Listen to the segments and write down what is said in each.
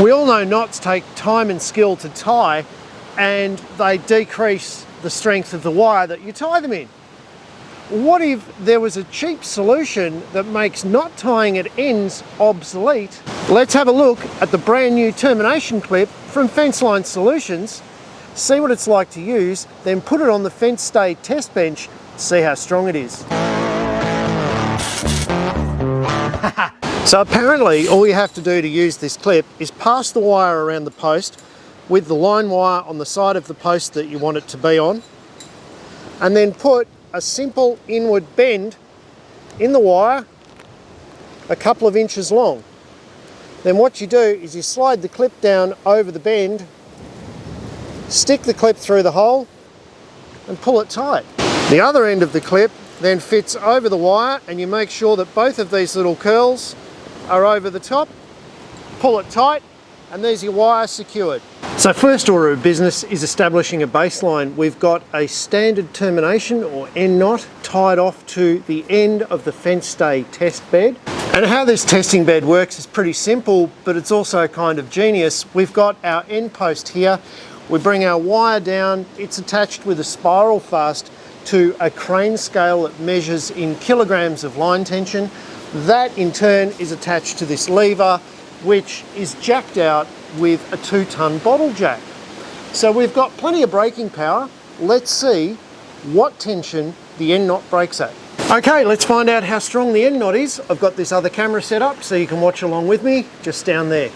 We all know knots take time and skill to tie, and they decrease the strength of the wire that you tie them in. What if there was a cheap solution that makes knot tying at ends obsolete? Let's have a look at the brand new termination clip from Fenceline Solutions, see what it's like to use, then put it on the fence stay test bench, see how strong it is. So apparently all you have to do to use this clip is pass the wire around the post with the line wire on the side of the post that you want it to be on, and then put a simple inward bend in the wire a couple of inches long. Then what you do is you slide the clip down over the bend, stick the clip through the hole and pull it tight. The other end of the clip then fits over the wire, and you make sure that both of these little curls are over the top, pull it tight, and there's your wire secured. So first order of business is establishing a baseline. We've got a standard termination or end knot tied off to the end of the fence stay test bed. And how this testing bed works is pretty simple, but it's also kind of genius. We've got our end post here. We bring our wire down. It's attached with a spiral fast to a crane scale that measures in kilograms of line tension. That in turn is attached to this lever, which is jacked out with a 2-ton bottle jack. So we've got plenty of braking power. Let's see what tension the end knot breaks at. Okay, let's find out how strong the end knot is. I've got this other camera set up so you can watch along with me, just down there.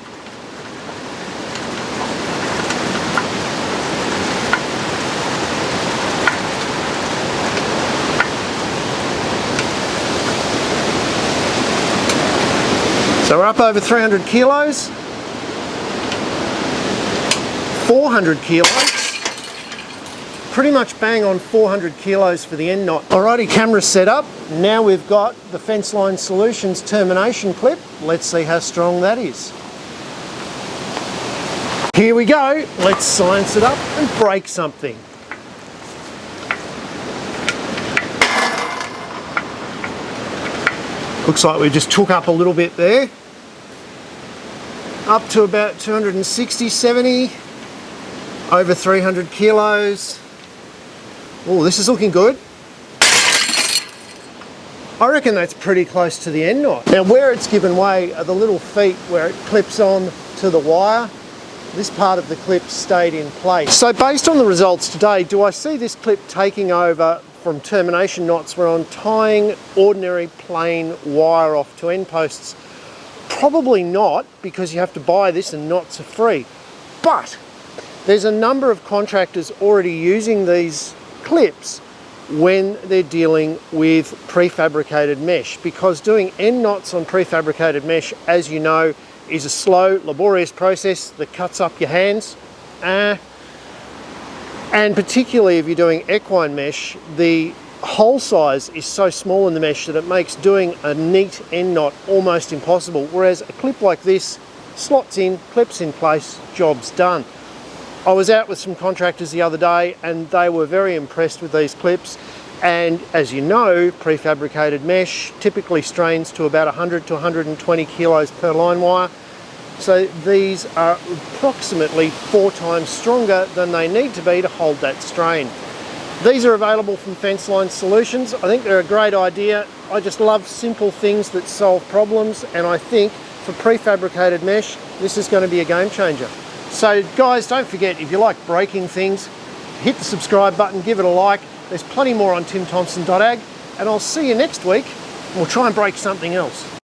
So we're up over 300 kilos, 400 kilos, pretty much bang on 400 kilos for the end knot. Alrighty, camera's set up. Now we've got the Fenceline Solutions termination clip. Let's see how strong that is. Here we go. Let's science it up and break something. Looks like we just took up a little bit there. Up to about 260, 70, over 300 kilos. Oh, this is looking good. I reckon that's pretty close to the end knot. Now where it's given way are the little feet where it clips on to the wire. This part of the clip stayed in place. So based on the results today, do I see this clip taking over from termination knots where I'm tying ordinary plain wire off to end posts? Probably not, because you have to buy this and knots are free. But there's a number of contractors already using these clips when they're dealing with prefabricated mesh, because doing end knots on prefabricated mesh, as you know, is a slow, laborious process that cuts up your hands. And particularly if you're doing equine mesh, the hole size is so small in the mesh that it makes doing a neat end knot almost impossible, whereas a clip like this slots in, clips in place, job's done. I was out with some contractors the other day and they were very impressed with these clips, and as you know, prefabricated mesh typically strains to about 100 to 120 kilos per line wire, so these are approximately 4 times stronger than they need to be to hold that strain. These are available from Fenceline Solutions. I think they're a great idea. I just love simple things that solve problems, and I think for prefabricated mesh, this is going to be a game changer. So guys, don't forget, if you like breaking things, hit the subscribe button, give it a like. There's plenty more on timthompson.ag, and I'll see you next week. We'll try and break something else.